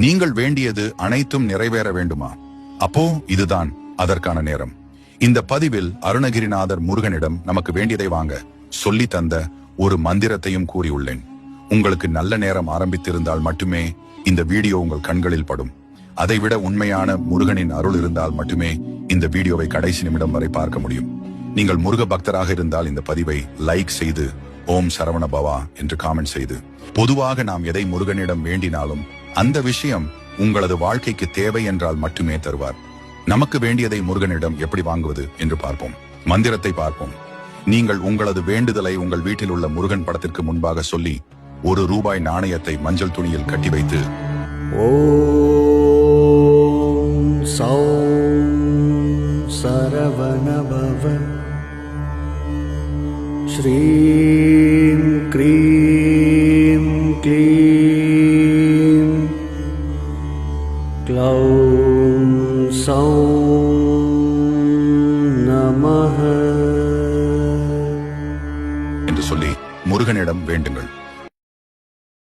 நீங்கள் வேண்டியது அனைத்தும் நிறைவேற வேண்டுமா? அப்போ இதுதான் அதற்கான நேரம். இந்த பதிவில் அருணகிரிநாதர் முருகனிடம் நமக்கு வேண்டியதை வாங்க சொல்லி தந்த ஒரு மந்திரத்தையும் கூறியுள்ளேன். உங்களுக்கு நல்ல நேரம் ஆரம்பித்திருந்தால் மட்டுமே இந்த வீடியோ உங்கள் கண்களில் படும். அதைவிட உண்மையான முருகனின் அருள் இருந்தால் மட்டுமே இந்த வீடியோவை கடைசி நிமிடம் வரை பார்க்க முடியும். நீங்கள் முருக பக்தராக இருந்தால் இந்த பதிவை லைக் செய்து ஓம் சரவண பவா என்று காமெண்ட் செய்து, பொதுவாக நாம் எதை முருகனிடம் வேண்டினாலும் அந்த விஷயம் உங்களது வாழ்க்கைக்கு தேவை என்றால் மட்டுமே தருவார். நமக்கு வேண்டியதை முருகனிடம் எப்படி வாங்குவது என்று பார்ப்போம். மந்திரத்தை பார்ப்போம். நீங்கள் உங்களது வேண்டுதலை உங்கள் வீட்டில் உள்ள முருகன் படத்திற்கு முன்பாக சொல்லி ₹1 நாணயத்தை மஞ்சள் துணியில் கட்டி வைத்து ஓம் சௌம் சரவண பவ ஸ்ரீம் க்ரீம் க்ளீம் க்ளௌம் சௌம் நமஹ என்று சொல்லி முருகனிடம் வேண்டுங்கள்.